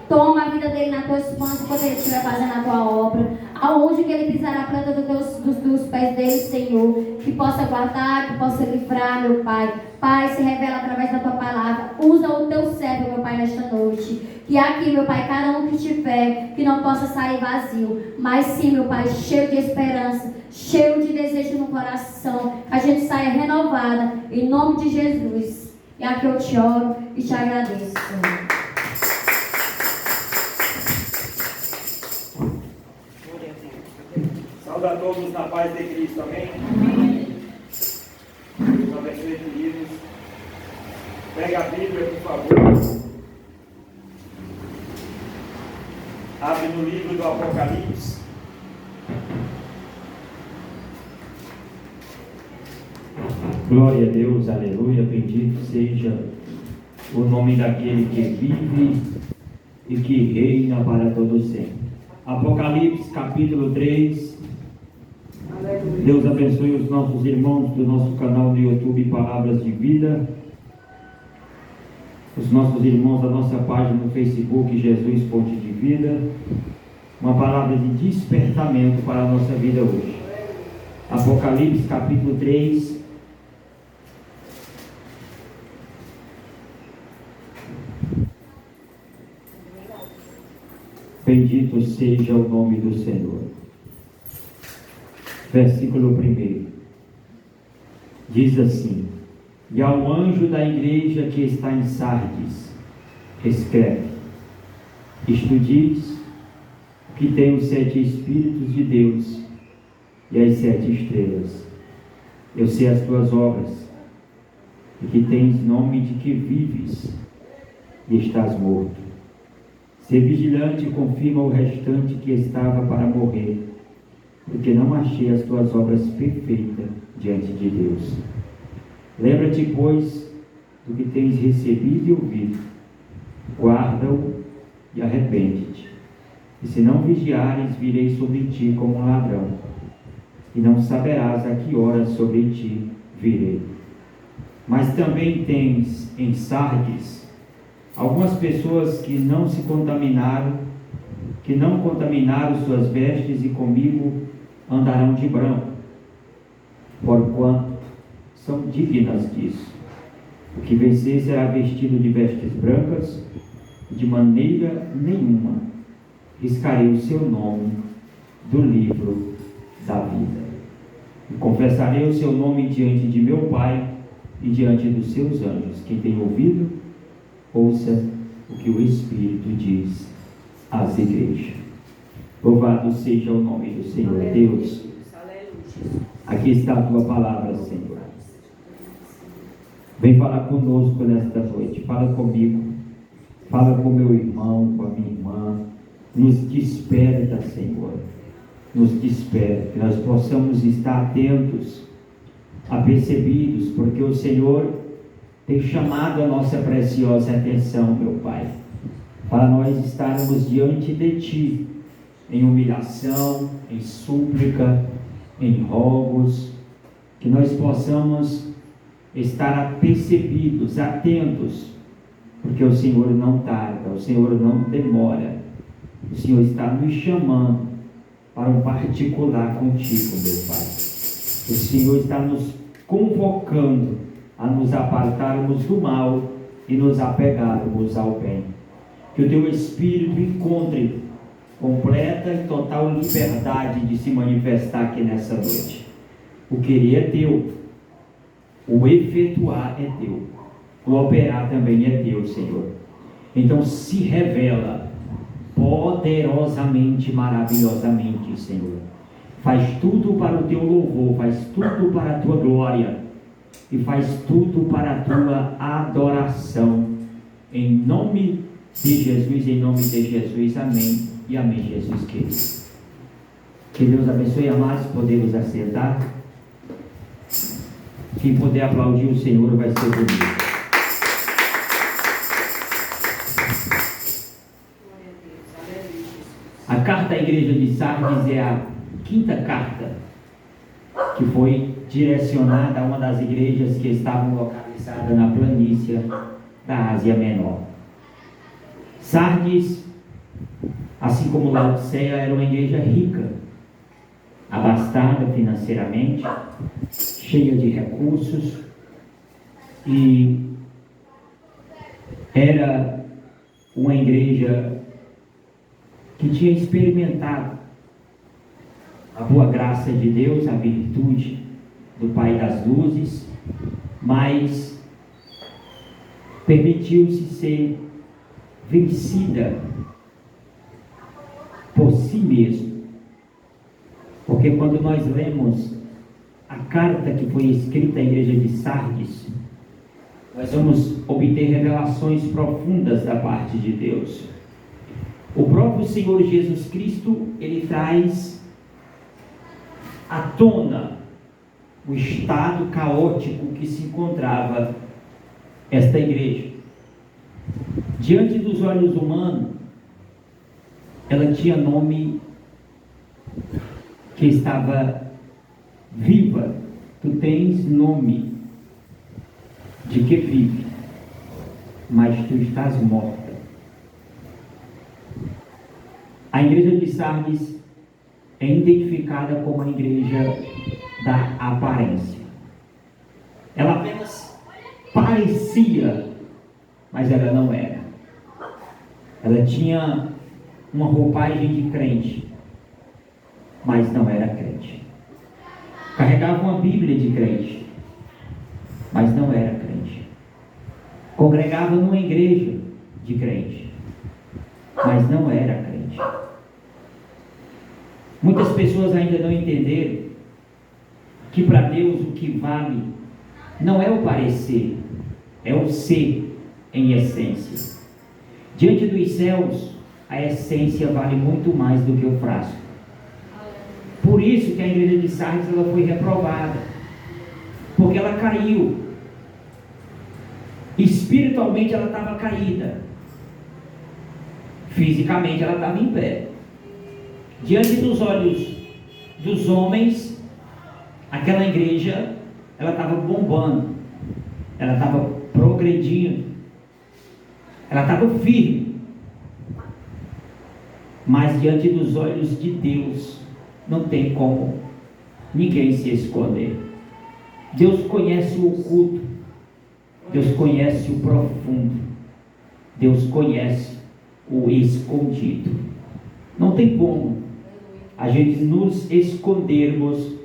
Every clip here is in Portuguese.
Toma a vida dele nas tuas mãos enquanto ele estiver fazendo a tua obra. Aonde que ele pisar a planta dos pés dele, Senhor. Que possa guardar, que possa livrar, meu Pai. Pai, se revela através da tua palavra. Usa o teu servo, meu Pai, nesta noite. Que aqui, meu Pai, cada um que tiver, que não possa sair vazio. Mas sim, meu Pai, cheio de esperança, cheio de desejo no coração. Que a gente saia renovada, em nome de Jesus. E aqui eu te oro e te agradeço, Senhor. Saúde a todos na paz de Cristo, amém? Amém. Deus abençoe, queridos. Pega a Bíblia, por favor. Abre no livro do Apocalipse. Glória a Deus, aleluia, bendito seja o nome daquele que vive e que reina para todo sempre. Apocalipse capítulo 3. Deus abençoe os nossos irmãos do nosso canal do YouTube Palavras de Vida, os nossos irmãos da nossa página no Facebook Jesus Fonte de Vida. Uma palavra de despertamento para a nossa vida hoje. Apocalipse capítulo 3. Bendito seja o nome do Senhor. Versículo 1. Diz assim: E ao anjo da igreja que está em Sardes, escreve: Isto diz que tem os 7 Espíritos de Deus e as 7 estrelas. Eu sei as tuas obras, e que tens nome de que vives e estás morto. Ser vigilante e confirma o restante que estava para morrer, porque não achei as tuas obras perfeitas diante de Deus. Lembra-te, pois, do que tens recebido e ouvido, guarda-o e arrepende-te. E se não vigiares, virei sobre ti como um ladrão, e não saberás a que hora sobre ti virei. Mas também tens em Sardes algumas pessoas que não se contaminaram, que não contaminaram suas vestes, e comigo andarão de branco, porquanto são dignas disso. O que vencer será vestido de vestes brancas, e de maneira nenhuma riscarei o seu nome do livro da vida. E confessarei o seu nome diante de meu Pai e diante dos seus anjos. Quem tem ouvido, ouça o que o Espírito diz às igrejas. Louvado seja o nome do Senhor. Deus, aqui está a tua palavra, Senhor. Vem falar conosco nesta noite. Fala comigo, fala com meu irmão, com a minha irmã. Nos desperta, Senhor. Nos desperta, que nós possamos estar atentos, apercebidos, porque o Senhor tem chamado a nossa preciosa atenção, meu Pai, para nós estarmos diante de Ti, em humilhação, em súplica, em rogos, que nós possamos estar apercebidos, atentos, porque o Senhor não tarda, o Senhor não demora, o Senhor está nos chamando para um particular contigo, meu Pai. O Senhor está nos convocando a nos apartarmos do mal e nos apegarmos ao bem. Que o Teu Espírito encontre completa e total liberdade de se manifestar aqui nessa noite. O querer é Teu, o efetuar é Teu, o operar também é Teu, Senhor. Então se revela poderosamente, maravilhosamente, Senhor. Faz tudo para o Teu louvor, faz tudo para a Tua glória, e faz tudo para a Tua adoração, em nome de Jesus, em nome de Jesus, amém e amém, Jesus querido. Que Deus abençoe, amados. Podemos assentar. Quem puder aplaudir o Senhor vai ser bonito. A carta à igreja de Sardes é a 5ª carta que foi direcionada a uma das igrejas que estavam localizadas na planície da Ásia Menor. Sardes, assim como Laodiceia, era uma igreja rica, abastada financeiramente, cheia de recursos, e era uma igreja que tinha experimentado a boa graça de Deus, a virtude do Pai das Luzes, mas permitiu-se ser vencida por si mesmo. Porque quando nós lemos a carta que foi escrita à igreja de Sardes, nós vamos obter revelações profundas da parte de Deus. O próprio Senhor Jesus Cristo, ele traz à tona o estado caótico que se encontrava esta igreja. Diante dos olhos humanos, ela tinha nome que estava viva. Tu tens nome de que vive, mas tu estás morta. A igreja de Sardes é identificada como a igreja da aparência. Ela apenas parecia, mas ela não era. Ela tinha uma roupagem de crente, mas não era crente. Carregava uma Bíblia de crente, mas não era crente. Congregava numa igreja de crente, mas não era crente. Muitas pessoas ainda não entenderam que para Deus o que vale não é o parecer, é o ser em essência. Diante dos céus, a essência vale muito mais do que o frasco. Por isso que a igreja de Sardes ela foi reprovada, porque ela caiu. Espiritualmente ela estava caída, fisicamente ela estava em pé. Diante dos olhos dos homens, aquela igreja ela estava bombando, ela estava progredindo, ela estava firme. Mas diante dos olhos de Deus, não tem como ninguém se esconder. Deus conhece o oculto, Deus conhece o profundo, Deus conhece o escondido. Não tem como a gente nos escondermos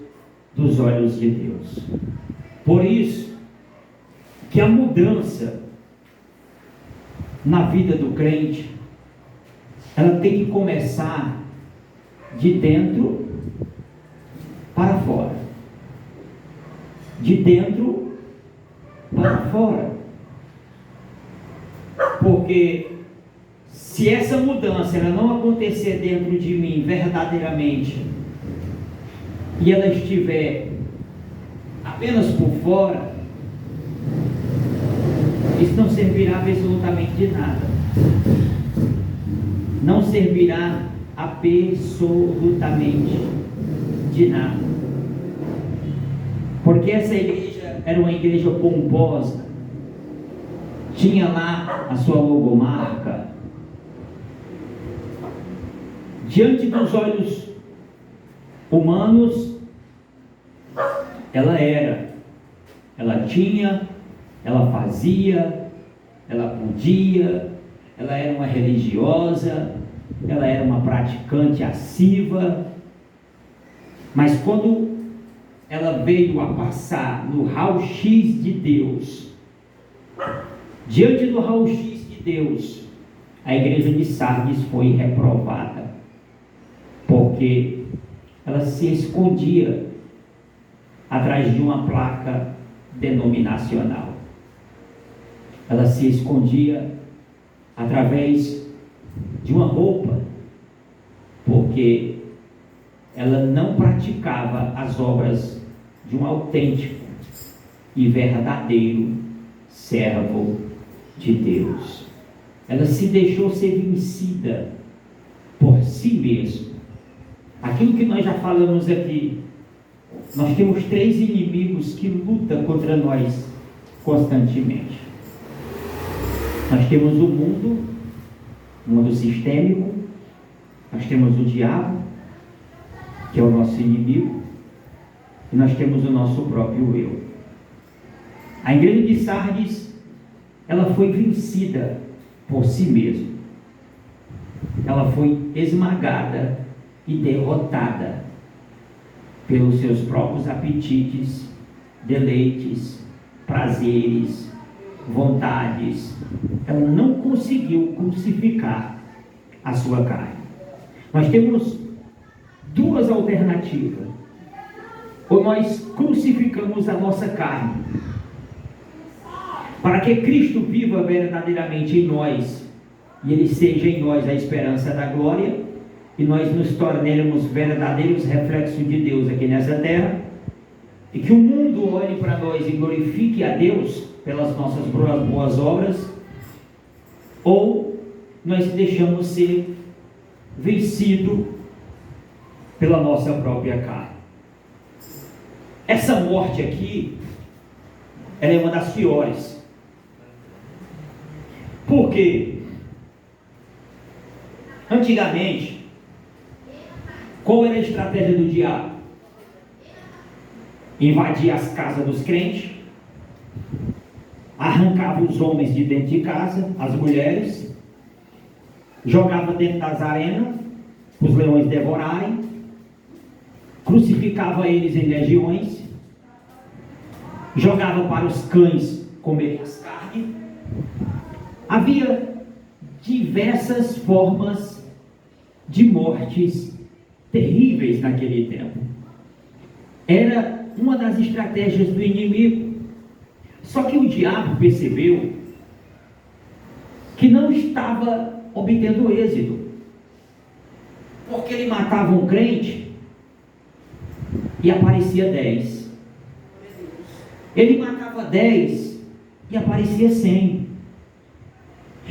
dos olhos de Deus. Por isso que a mudança na vida do crente, ela tem que começar de dentro para fora. De dentro para fora. Porque se essa mudança ela não acontecer dentro de mim verdadeiramente, e ela estiver apenas por fora, isso não servirá absolutamente de nada. Não servirá absolutamente de nada. Porque essa igreja era uma igreja pomposa, tinha lá a sua logomarca. Diante dos olhos humanos, ela tinha, ela fazia, ela podia, ela era uma religiosa, ela era uma praticante assídua, mas quando ela veio a passar no raio-x de Deus, diante do raio-x de Deus, a igreja de Sardes foi reprovada, porque ela se escondia atrás de uma placa denominacional. Ela se escondia através de uma roupa, porque ela não praticava as obras de um autêntico e verdadeiro servo de Deus. Ela se deixou ser vencida por si mesma. Aquilo que nós já falamos aqui, nós temos 3 inimigos que lutam contra nós constantemente. Nós temos o mundo, mundo sistêmico, nós temos o diabo, que é o nosso inimigo, e nós temos o nosso próprio eu. A igreja de Sardes, ela foi vencida por si mesma. Ela foi esmagada e derrotada pelos seus próprios apetites, deleites, prazeres, vontades. Ela não conseguiu crucificar a sua carne. Nós temos duas alternativas. Ou nós crucificamos a nossa carne, para que Cristo viva verdadeiramente em nós, e Ele seja em nós a esperança da glória, e nós nos tornemos verdadeiros reflexos de Deus aqui nessa terra, e que o mundo olhe para nós e glorifique a Deus pelas nossas boas obras, ou nós deixamos ser vencido pela nossa própria carne. Essa morte aqui, ela é uma das piores. Por quê? Antigamente, qual era a estratégia do diabo? Invadir as casas dos crentes, arrancava os homens de dentro de casa, as mulheres, jogava dentro das arenas, os leões devorarem, crucificava eles em legiões, jogava para os cães comerem as carnes. Havia diversas formas de mortes terríveis naquele tempo. Era uma das estratégias do inimigo. Só que o diabo percebeu que não estava obtendo êxito, porque ele matava um crente e aparecia 10. Ele matava 10 e aparecia 100.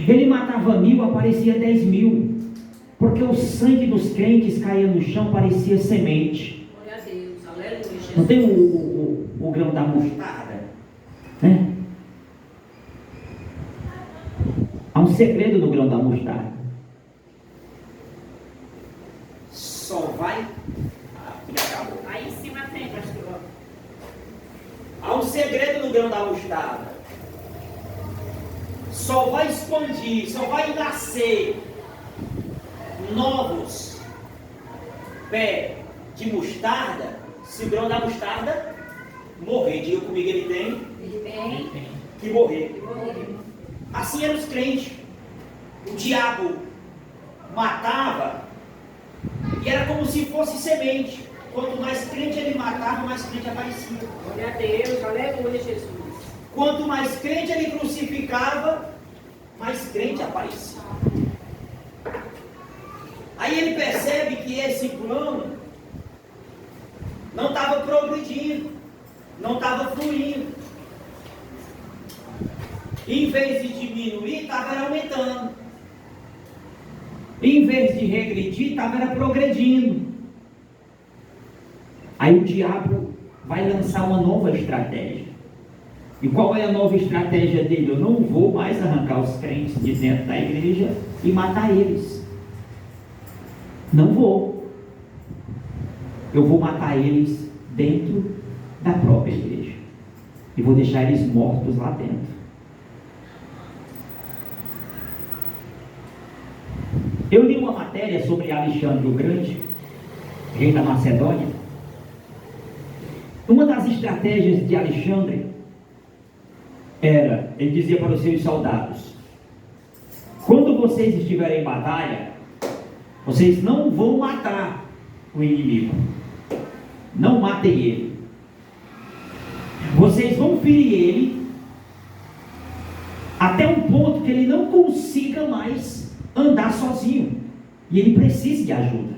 Ele matava 1000, aparecia 10.000. Porque o sangue dos crentes caía no chão, parecia semente. Glória a Deus, aleluia. Não tem o grão da mostarda, né? Há um segredo no grão da mostarda. Só vai... acabou. Aí em cima tem, pastor. Há um segredo no grão da mostarda. Só vai expandir, só vai nascer novos pés de mostarda se o grão da mostarda morrer. Diga comigo, ele tem que morrer. Assim eram os crentes. O diabo matava e era como se fosse semente. Quanto mais crente ele matava, mais crente aparecia. Glória a Deus, aleluia, Jesus. Quanto mais crente ele crucificava, mais crente aparecia. Aí ele percebe que esse plano não estava progredindo, não estava fluindo. Em vez de diminuir, estava aumentando. Em vez de regredir, estava progredindo. Aí o diabo vai lançar uma nova estratégia. E qual é a nova estratégia dele? Eu não vou mais arrancar os crentes de dentro da igreja e matar eles. Não vou. Eu vou matar eles dentro da própria igreja. E vou deixar eles mortos lá dentro. Eu li uma matéria sobre Alexandre o Grande, rei da Macedônia. Uma das estratégias de Alexandre era, ele dizia para os seus soldados: quando vocês estiverem em batalha, vocês não vão matar o inimigo, não matem ele, vocês vão ferir ele até um ponto que ele não consiga mais andar sozinho e ele precise de ajuda,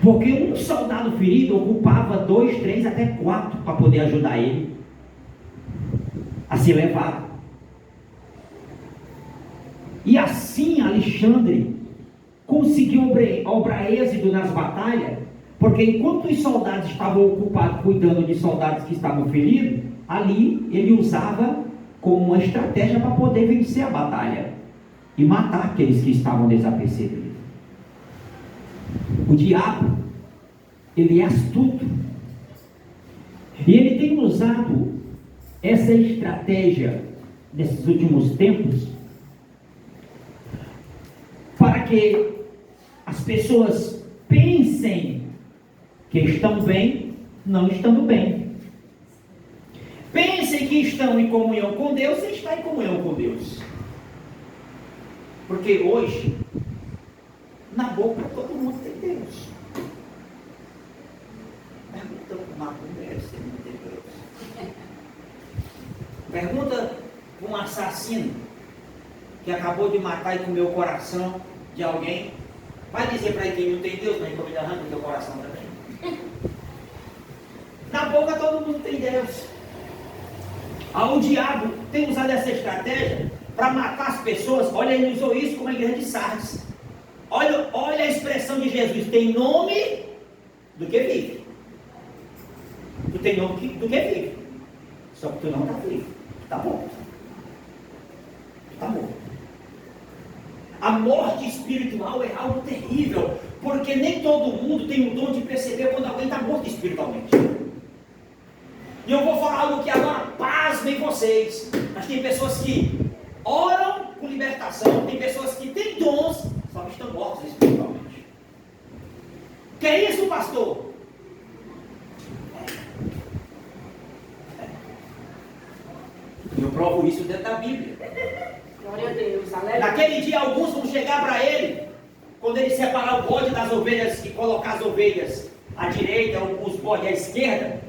porque um soldado ferido ocupava 2, 3, até 4 para poder ajudar ele a ser levado. E assim Alexandre conseguiu obrar êxito nas batalhas, porque enquanto os soldados estavam ocupados cuidando de soldados que estavam feridos, ali ele usava como uma estratégia para poder vencer a batalha. e matar aqueles que estavam desapercebidos. O diabo, ele é astuto. E ele tem usado essa estratégia nesses últimos tempos para que as pessoas pensem que estão bem, não estando bem. Pensem que estão em comunhão com Deus, sem estar em comunhão com Deus. Porque hoje, na boca todo mundo tem Deus. Pergunta para uma mulher se não tem Deus. Pergunta para um assassino que acabou de matar e comer o coração de alguém. Vai dizer para ele que não tem Deus, mas ele arranca o teu coração também. Na boca todo mundo tem Deus. O diabo tem usado essa estratégia para matar as pessoas. Olha, ele usou isso com a igreja de Sardes. Olha a expressão de Jesus: tem nome do que vive. Tu tem nome do que vive. Só que tu não está vivo. Tu está morto. Tu está morto. A morte espiritual é algo terrível, porque nem todo mundo tem o dom de perceber quando alguém está morto espiritualmente. E eu vou falar algo que agora pasmem vocês. Mas tem pessoas que oram por libertação, tem pessoas que têm dons, só que estão mortos espiritualmente. Que é isso, pastor? Eu provo isso dentro da Bíblia. Glória a Deus, aleluia. Naquele dia alguns vão chegar para ele, quando ele separar o bode das ovelhas e colocar as ovelhas à direita, os bodes à esquerda,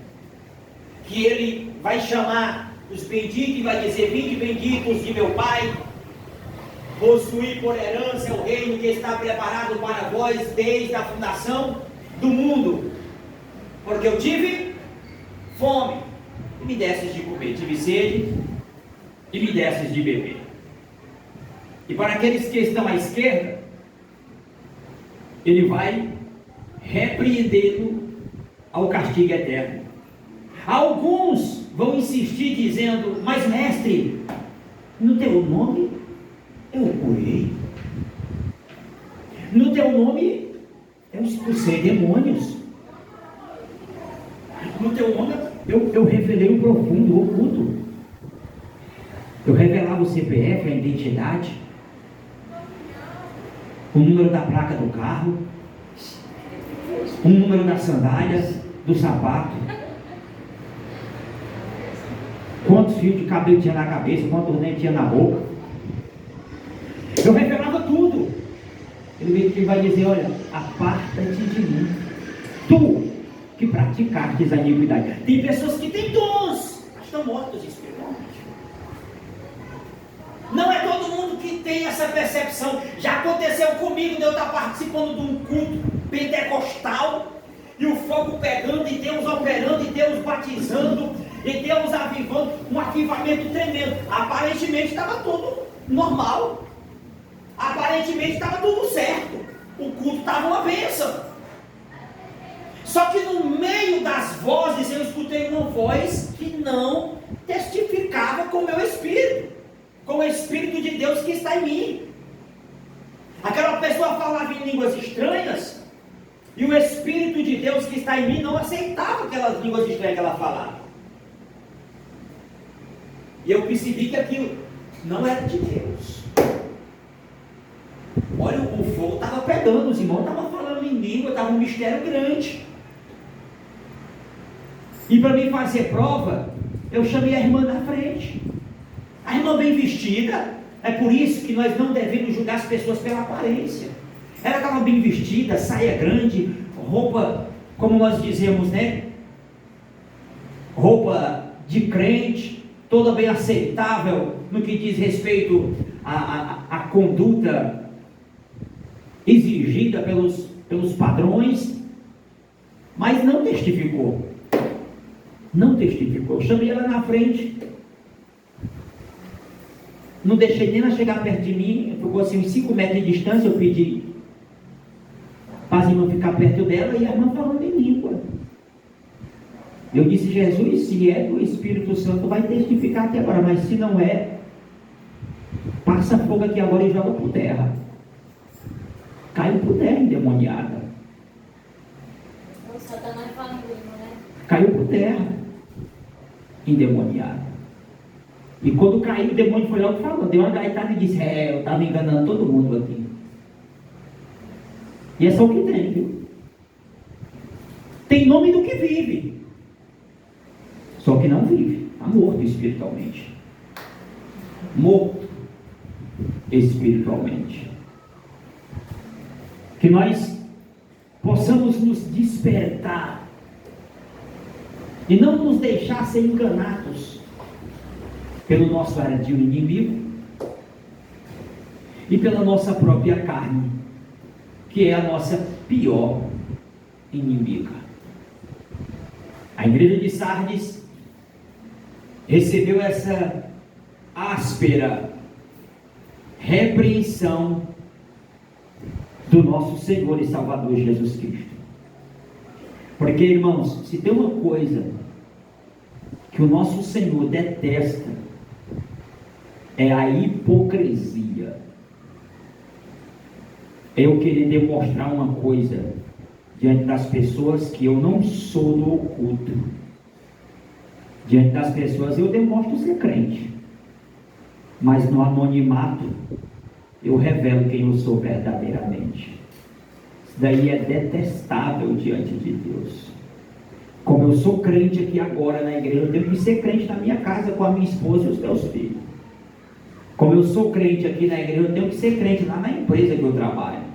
que ele vai chamar os benditos e vai dizer: vinde benditos de meu Pai, possuir por herança o reino que está preparado para vós desde a fundação do mundo, porque eu tive fome e me destes de comer, tive sede e me destes de beber. E para aqueles que estão à esquerda, ele vai repreendê-lo ao castigo eterno. Alguns vão insistir dizendo: mas mestre, no teu nome eu curei, no teu nome eu expulsei demônios, no teu nome eu revelei o profundo, o oculto, eu revelava o CPF, a identidade, o número da placa do carro, o número das sandálias, do sapato, quantos fios de cabelo tinha na cabeça, quantos dentes tinha na boca. Eu revelava tudo. Ele vai dizer: olha, aparta-te de mim, tu que praticastes a iniquidade. Tem pessoas que têm dons, mas estão mortos espiritualmente. Não é todo mundo que tem essa percepção. Já aconteceu comigo de eu estar participando de um culto pentecostal, e o fogo pegando, e Deus operando, e Deus batizando, e Deus avivando, um avivamento tremendo. Aparentemente estava tudo normal, aparentemente estava tudo certo, o culto estava uma bênção. Só que no meio das vozes eu escutei uma voz que não testificava com o meu espírito, com o Espírito de Deus que está em mim. Aquela pessoa falava em línguas estranhas, e o Espírito de Deus que está em mim não aceitava aquelas línguas estranhas que ela falava. E eu percebi que aquilo não era de Deus. Olha, o fogo estava pegando, os irmãos estavam falando em língua, estava um mistério grande. E para mim fazer prova, eu chamei a irmã da frente. A irmã bem vestida. É por isso que nós não devemos julgar as pessoas pela aparência. Ela estava bem vestida, saia grande, roupa, como nós dizemos, né? Roupa de crente, toda bem aceitável no que diz respeito à conduta exigida pelos padrões, mas não testificou. Não testificou. Chamei ela na frente, não deixei nem ela chegar perto de mim, ficou assim uns 5 metros de distância. Eu pedi para as irmãs ficar perto dela, e a irmã falando em língua. Eu disse: Jesus, se é do Espírito Santo, vai testificar até agora, mas se não é, passa passa fogo aqui agora e joga por terra. Caiu por terra endemoniada. O Satanás fala né? Caiu por terra endemoniada. E quando caiu, o demônio foi logo falando, deu uma gaitada e disse: eu estava enganando todo mundo aqui. E é só o que tem, viu? Tem nome do que vive, só que não vive, está morto espiritualmente. Morto espiritualmente. Que nós possamos nos despertar e não nos deixar ser enganados pelo nosso ardio inimigo e pela nossa própria carne, que é a nossa pior inimiga. A igreja de Sardes recebeu essa áspera repreensão do nosso Senhor e Salvador Jesus Cristo. Porque, irmãos, se tem uma coisa que o nosso Senhor detesta, é a hipocrisia. É eu querer demonstrar uma coisa diante das pessoas que eu não sou no oculto. Diante das pessoas eu demonstro ser crente, mas no anonimato eu revelo quem eu sou verdadeiramente. Isso daí é detestável diante de Deus. Como eu sou crente aqui agora na igreja, eu tenho que ser crente na minha casa com a minha esposa e os meus filhos. Como eu sou crente aqui na igreja, eu tenho que ser crente lá na empresa que eu trabalho.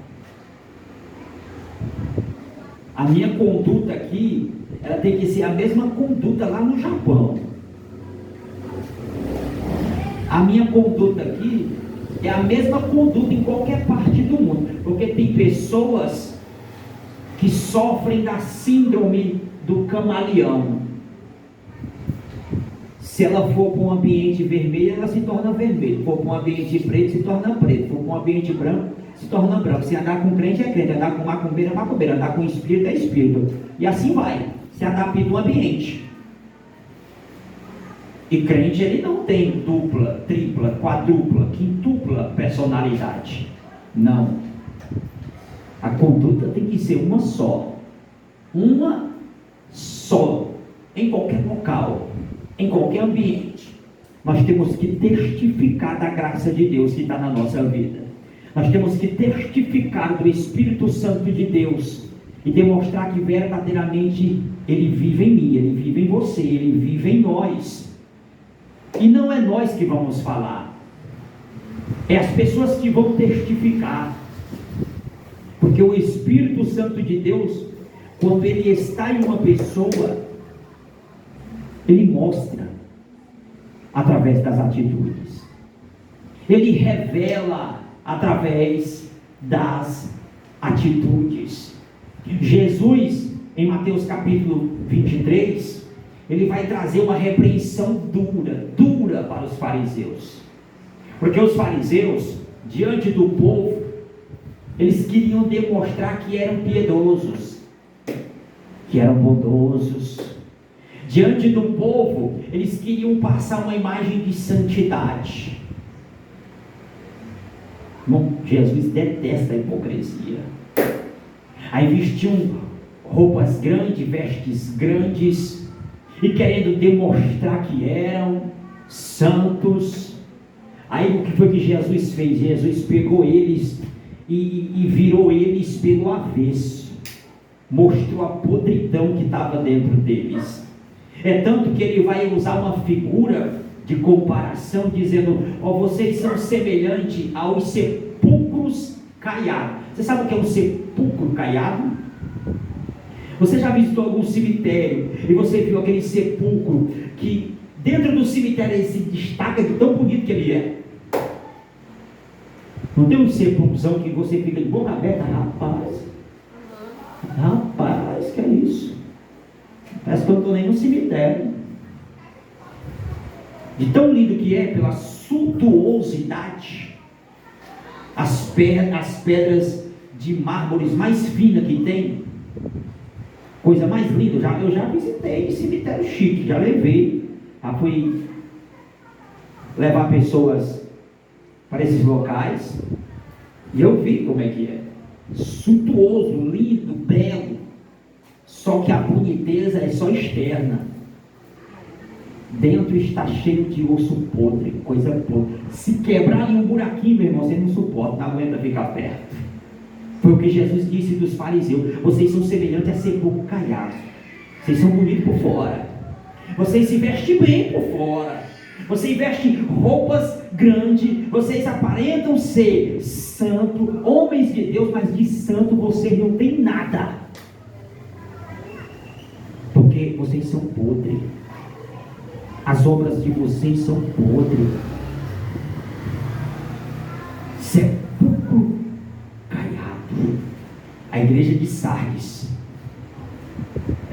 A minha conduta aqui, ela tem que ser a mesma conduta lá no Japão. A minha conduta aqui é a mesma conduta em qualquer parte do mundo, porque tem pessoas que sofrem da síndrome do camaleão. Se ela for para um ambiente vermelho, ela se torna vermelho. Se for para um ambiente preto, se torna preto. Se for para um ambiente branco, se torna branco. Se andar com crente, é crente. Andar com macumbeiro, é macumbeiro. Andar com espírito, é espírito. E assim vai. Se adapta ao ambiente. E crente, ele não tem dupla, tripla, quadrupla, quintupla personalidade. Não. A conduta tem que ser uma só. Uma só. Em qualquer local. Em qualquer ambiente. Nós temos que testificar da graça de Deus que está na nossa vida. Nós temos que testificar do Espírito Santo de Deus e demonstrar que verdadeiramente Ele vive em mim, Ele vive em você, Ele vive em nós. E não é nós que vamos falar, é as pessoas que vão testificar. Porque o Espírito Santo de Deus, quando Ele está em uma pessoa, Ele mostra através das atitudes. Ele revela através das atitudes. Jesus, em Mateus capítulo 23, ele vai trazer uma repreensão dura para os fariseus. Porque os fariseus, diante do povo, eles queriam demonstrar que eram piedosos, que eram bondosos. Diante do povo, eles queriam passar uma imagem de santidade. Bom, Jesus detesta a hipocrisia. Aí vestiam roupas grandes, vestes grandes, e querendo demonstrar que eram santos. Aí o que foi que Jesus fez? Jesus pegou eles e virou eles pelo avesso. Mostrou a podridão que estava dentro deles. É tanto que ele vai usar uma figura de comparação, dizendo: vocês são semelhantes aos sepulcros caiados. Você sabe o que é um sepulcro caiado? Você já visitou algum cemitério e você viu aquele sepulcro que dentro do cemitério ele se destaca de tão bonito que ele é? Não tem um sepulcrozão que você fica de boca aberta? Rapaz, que é isso? Parece que eu não estou nem no cemitério. De tão lindo que é, pela suntuosidade, as pedras de mármores mais finas que tem, coisa mais linda. Eu já visitei cemitério chique, já fui levar pessoas para esses locais, e eu vi como é que é. Suntuoso, lindo, belo. Só que a boniteza é só externa. Dentro está cheio de osso podre, coisa podre. Se quebrar em um buraquinho, meu irmão, você não suporta, não aguenta ficar perto. Foi o que Jesus disse dos fariseus: vocês são semelhantes a sepulcro caiado. Vocês são bonitos por fora, vocês se vestem bem por fora, vocês vestem roupas grandes, vocês aparentam ser santo, homens de Deus, mas de santo vocês não têm nada, porque vocês são podres. As obras de vocês são podres. Sepulcro caiado. A igreja de Sardes,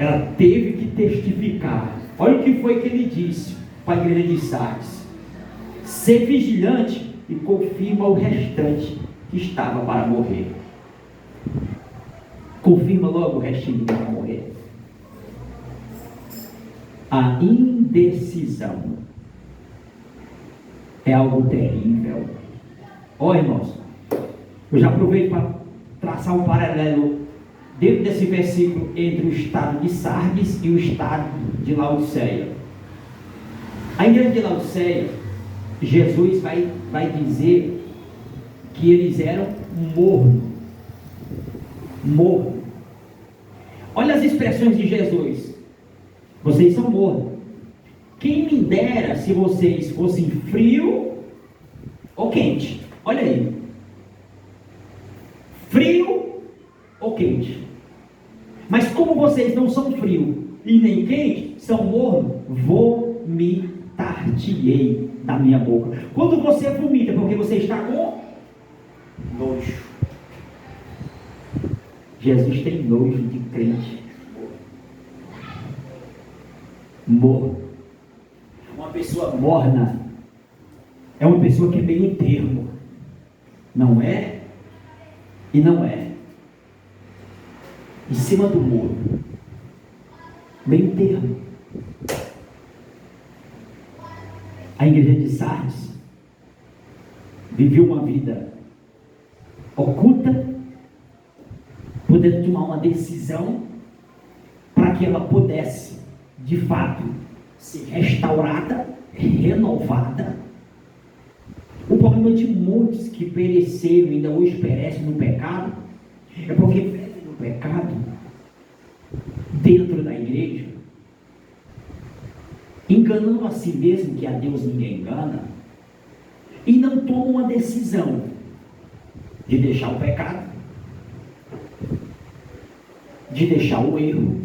ela teve que testificar. Olha o que foi que ele disse para a igreja de Sardes: ser vigilante e confirma o restante que estava para morrer. Confirma logo o restinho que vai morrer. A indecisão é algo terrível. Ó, irmãos, eu já aproveito para traçar um paralelo dentro desse versículo entre o estado de Sardes e o estado de Laodiceia. A igreja de Laodiceia, Jesus vai dizer que eles eram morno. Olha as expressões de Jesus: vocês são mornos. Quem me dera se vocês fossem frio ou quente. Olha aí. Frio ou quente. Mas como vocês não são frio e nem quente, são morno, vomitar-te-ei da minha boca. Quando você vomita, porque você está com nojo. Jesus tem nojo de crente. Morno. Uma pessoa morna é uma pessoa que é meio termo. Não é e não é. Em cima do muro. Meio termo. A igreja de Sardes viveu uma vida oculta, podendo tomar uma decisão para que ela pudesse, de fato, ser restaurada, renovada. O problema de muitos que pereceram e ainda hoje perecem no pecado é porque vivem no pecado dentro da igreja, enganando a si mesmo, que a Deus ninguém engana, e não tomam uma decisão de deixar o pecado, de deixar o erro.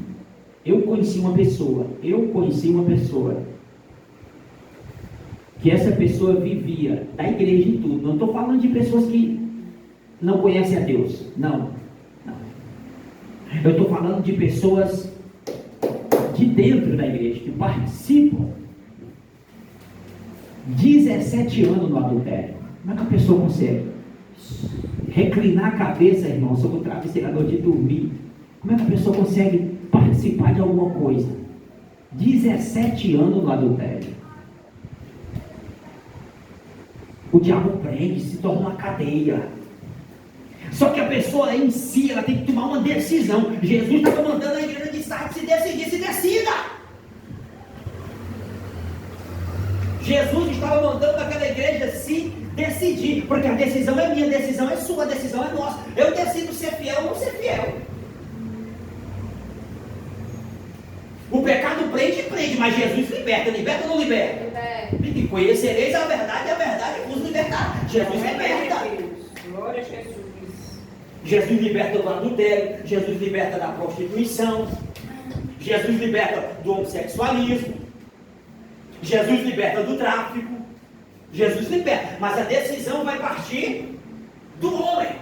Eu conheci uma pessoa que essa pessoa vivia da igreja e tudo. Não estou falando de pessoas que não conhecem a Deus, não. Eu estou falando de pessoas de dentro da igreja, que participam. 17 anos no adultério. Como é que a pessoa consegue reclinar a cabeça, irmão, sobre o travesseiro à noite de dormir? Como é que a pessoa consegue participar de alguma coisa? 17 anos no adultério. O diabo prende, se torna uma cadeia. Só que a pessoa em si, ela tem que tomar uma decisão. Jesus estava mandando a igreja de Sardes se decidir, se decida. Jesus estava mandando aquela igreja se decidir, porque a decisão é minha, a decisão é sua, a decisão é nossa. Eu decido ser fiel ou não ser fiel. O pecado prende, mas Jesus liberta ou não liberta? E conhecereis a verdade vos libertará. Jesus liberta. Glória a Jesus. Jesus liberta do adultério, Jesus liberta da prostituição, Jesus liberta do homossexualismo, Jesus liberta do tráfico, Jesus liberta, mas a decisão vai partir do homem.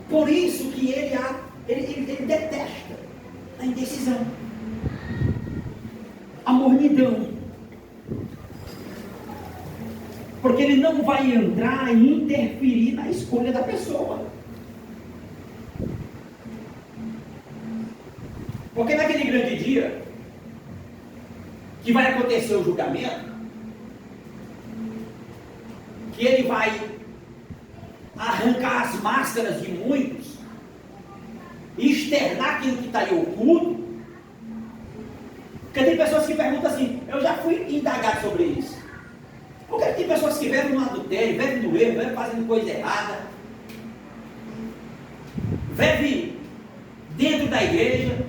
Por isso que ele detesta a indecisão, a mornidão. Porque ele não vai entrar e interferir na escolha da pessoa. Porque naquele grande dia, que vai acontecer o julgamento, que ele vai arrancar as máscaras de muitos e externar aquilo que está aí oculto. Porque tem pessoas que perguntam assim, eu já fui indagado sobre isso. Porque tem pessoas que vivem no adultério, vivem no erro, vivem fazendo coisa errada, vivem dentro da igreja,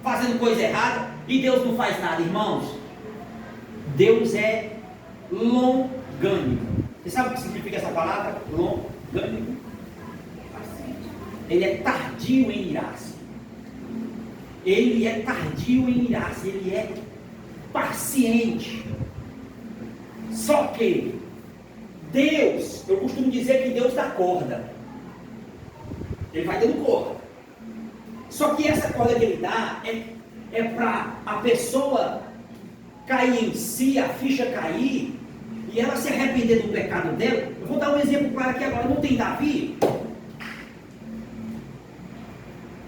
fazendo coisa errada, e Deus não faz nada, irmãos. Deus é longânimo. Você sabe o que significa essa palavra? Longânimo. Ele é tardio em irar-se. Ele é tardio em irar-se. Ele é paciente. Só que Deus, eu costumo dizer que Deus dá corda. Ele vai dando corda. Só que essa corda que ele dá é para a pessoa cair em si, a ficha cair, e ela se arrepender do pecado dela. Eu vou dar um exemplo claro aqui agora. Não tem Davi?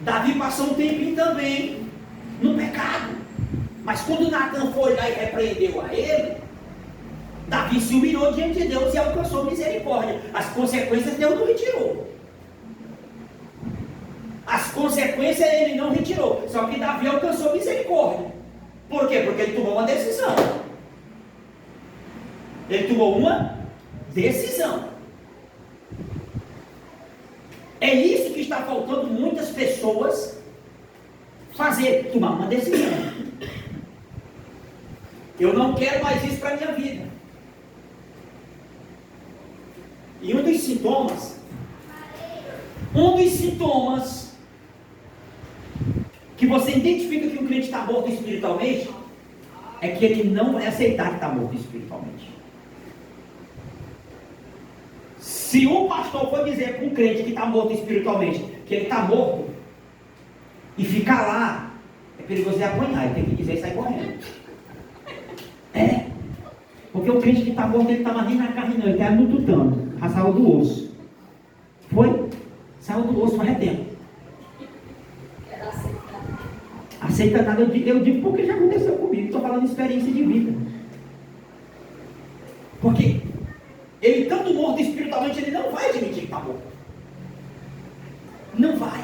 Davi passou um tempinho também no pecado. Mas quando Natan foi lá e repreendeu a ele, Davi se humilhou diante de Deus e alcançou misericórdia. As consequências Deus não retirou. As consequências ele não retirou. Só que Davi alcançou misericórdia. Por quê? Porque ele tomou uma decisão. Ele tomou uma decisão. É isso que está faltando muitas pessoas fazer, tomar uma decisão. Eu não quero mais isso para a minha vida. E um dos sintomas que você identifica que um crente está morto espiritualmente é que ele não vai aceitar que está morto espiritualmente. Se um pastor for dizer para um crente que está morto espiritualmente que ele está morto e ficar lá, é perigoso de apanhar, ele tem que dizer e sair correndo. É, porque o crente que está morto, ele estava nem na carne não, ele estava no tutano, já saiu do osso. Foi? Saiu do osso faz tempo. Aceita nada, eu digo porque já aconteceu comigo, estou falando de experiência de vida. Porque ele, estando morto espiritualmente, ele não vai admitir que está morto. Não vai.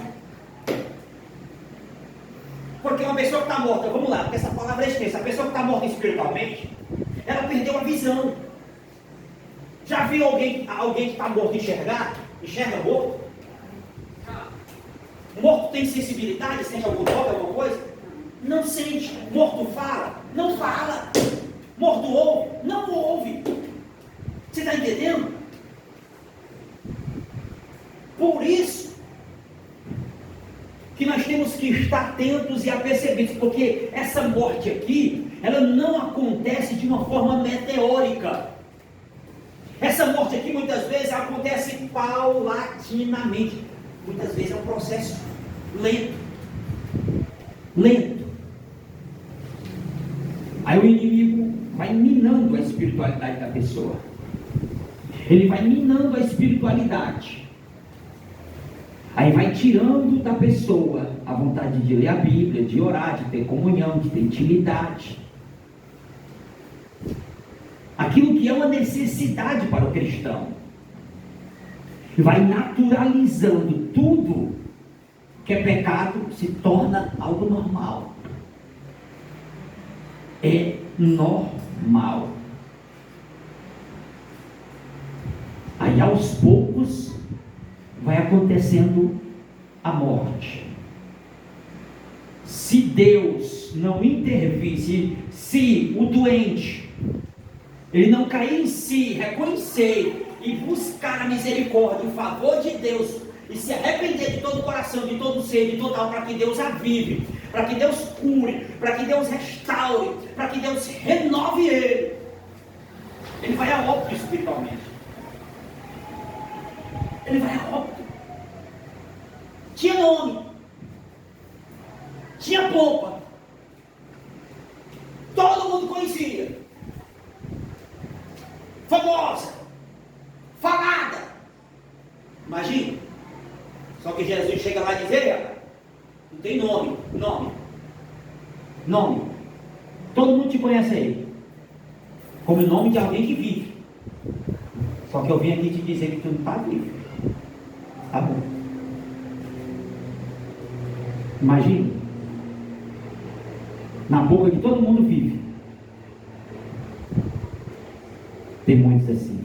Porque uma pessoa que está morta, vamos lá, porque essa palavra é extensa, a pessoa que está morta espiritualmente, ela perdeu a visão. Já viu alguém que está morto enxergar? Enxerga morto? Morto tem sensibilidade, sente algum toque, alguma coisa? Não sente. Morto fala? Não fala. Morto ouve? Não ouve. Você está entendendo? Por isso que nós temos que estar atentos e apercebidos, porque essa morte aqui, ela não acontece de uma forma meteórica. Essa morte aqui muitas vezes acontece paulatinamente. Muitas vezes é um processo lento. Aí o inimigo vai minando a espiritualidade da pessoa. Ele vai minando a espiritualidade. Aí vai tirando da pessoa a vontade de ler a Bíblia, de orar, de ter comunhão, de ter intimidade. Aquilo que é uma necessidade para o cristão. Vai naturalizando tudo que é pecado, se torna algo normal. É normal. Aí aos poucos vai acontecendo a morte. Se Deus não intervir, se o doente ele não cair em si, reconhecer e buscar a misericórdia, o favor de Deus, e se arrepender de todo o coração, de todo o ser, de toda alma, para que Deus avive, para que Deus cure, para que Deus restaure, para que Deus renove ele vai a óbito espiritualmente. Ele vai a óbito. Tinha nome, tinha pompa, todo mundo conhecia, famosa, falada. Imagina. Só que Jesus chega lá e diz: ei, não tem nome. Todo mundo te conhece aí como o nome de alguém que vive. Só que eu vim aqui te dizer que tu não está vivo. Tá bom. Imagina. Na boca de todo mundo vive. Tem muitos assim.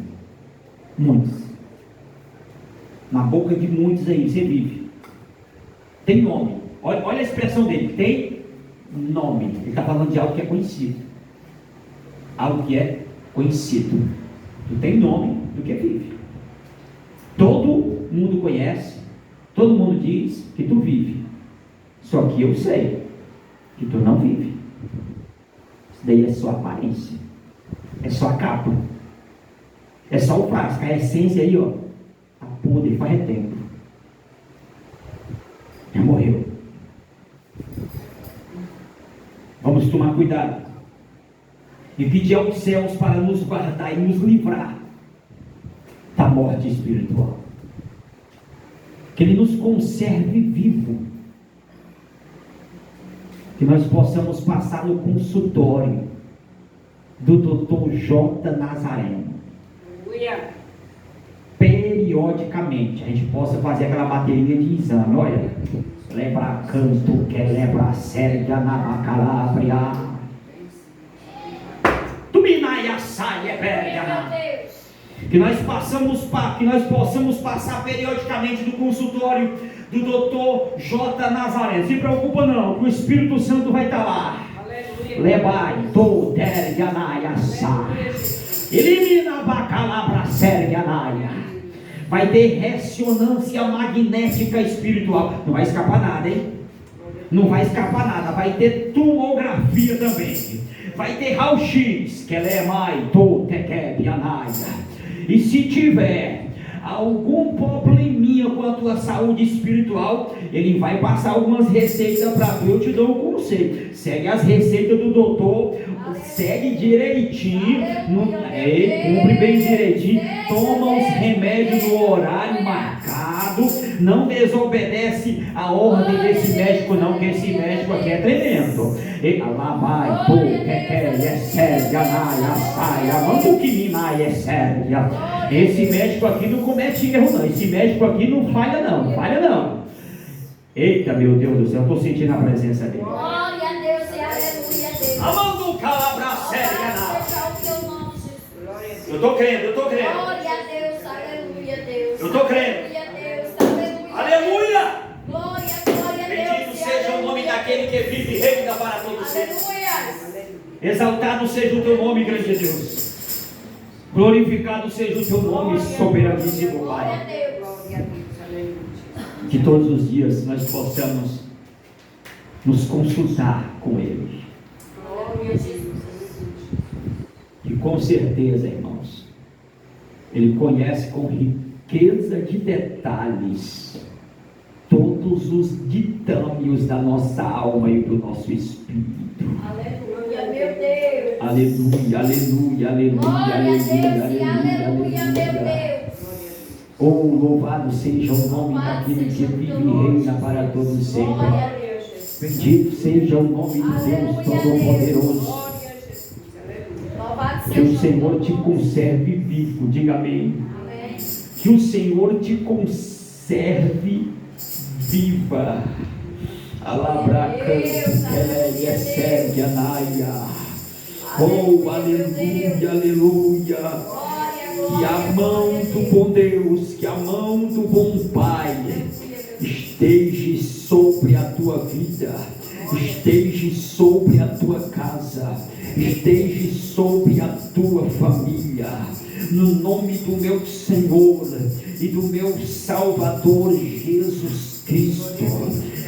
Muitos. Na boca de muitos aí você vive. Tem nome. Olha a expressão dele. Tem nome. Ele está falando de algo que é conhecido. Algo que é conhecido. Tu tem nome do que vive. Todo mundo conhece. Todo mundo diz que tu vive. Só que eu sei que tu não vive. Isso daí é só aparência. É só a capa. É só o frasco. A essência aí, ó. Tá podre faz tempo. Já morreu. Vamos tomar cuidado. E pedir aos céus para nos guardar e nos livrar da morte espiritual. Que Ele nos conserve vivo. Que nós possamos passar no consultório do Dr. J. Nazareno. Periodicamente, a gente possa fazer aquela bateria de exame. Olha, lembra canto, que lembra Sérgia na Bacalabria. Tuminaia saia, que nós possamos passar periodicamente do consultório do Dr. J. Nazareno. Se preocupa não, que o Espírito Santo vai estar lá. Lebai, Toderga Naia Sai. Elimina a Bacalabra Sérgia Naia. Vai ter ressonância magnética espiritual. Não vai escapar nada, hein? Não vai escapar nada. Vai ter tomografia também. Vai ter raio-x, que ela é mais Totekebianaia. E se tiver algum probleminha com a tua saúde espiritual, ele vai passar algumas receitas para tu. Eu te dou um conselho. Segue as receitas do doutor, segue direitinho, cumpre bem direitinho, toma os remédios no horário marcado, não desobedece a ordem desse médico não, que esse médico aqui é tremendo. Lá vai, pô, é séria, saia, vamos que é séria. Esse médico aqui não comete erro não, esse médico aqui não falha não. Eita, meu Deus do céu, eu estou sentindo a presença dele. Glória a Deus e aleluia a Deus. Amando calabra séria. Eu estou crendo. Glória a Deus, aleluia a Deus. Eu estou crendo. Aleluia a Deus, Aleluia. Glória a Deus. Bendito seja o nome daquele que vive e reina para todos sempre. Aleluia. Exaltado seja o teu nome, grande Deus. Glorificado seja o teu nome, soberaníssimo Glória a Pai. Deus. Que todos os dias nós possamos nos consultar com Ele. Glória a Jesus. E com certeza, irmãos, Ele conhece com riqueza de detalhes todos os ditames da nossa alma e do nosso espírito. Aleluia, meu Deus. Aleluia, aleluia, aleluia, Glória a Deus e aleluia, aleluia, meu aleluia. Deus. Oh, louvado seja o nome daquele que vive e reina para todos sempre. Glória a Deus. Bendito seja o nome de Deus Todo-Poderoso. Louvado Que seja o Senhor te conserve vivo, diga amém. Amém. Que o Senhor te conserve viva. Alabracanto, Keléia, Sérgia, Naia. Oh, aleluia, aleluia. Que a mão do bom Deus, que a mão do bom Pai esteja sobre a tua vida, esteja sobre a tua casa, esteja sobre a tua família, no nome do meu Senhor e do meu Salvador Jesus Cristo.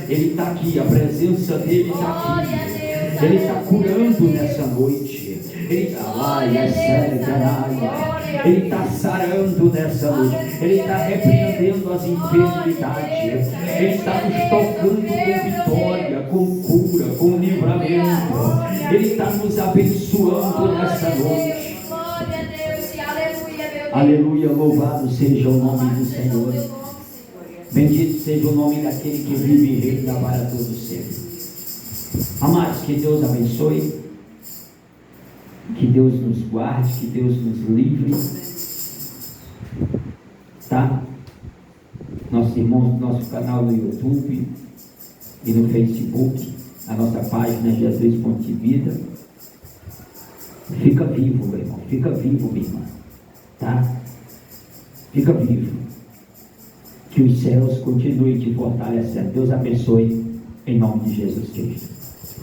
Ele está aqui, a presença dele está aqui, ele está curando nessa noite. Ele está lá, Ele está sarando nessa noite. Ele está repreendendo as enfermidades. Ele está nos tocando com vitória, com cura, com livramento. Ele está nos abençoando nessa noite. Glória a Deus e aleluia, meu Deus. Aleluia, louvado seja o nome do Senhor. Bendito seja o nome daquele que vive e reina para todos sempre. Amados, que Deus abençoe. Que Deus nos guarde, que Deus nos livre tá? Nossos irmãos do nosso canal no YouTube e no Facebook, a nossa página Jesus Fonte Vida. Fica vivo, meu irmão, fica vivo, minha irmã, tá? Fica vivo. Que os céus continuem te fortalecendo. Deus abençoe, em nome de Jesus Cristo.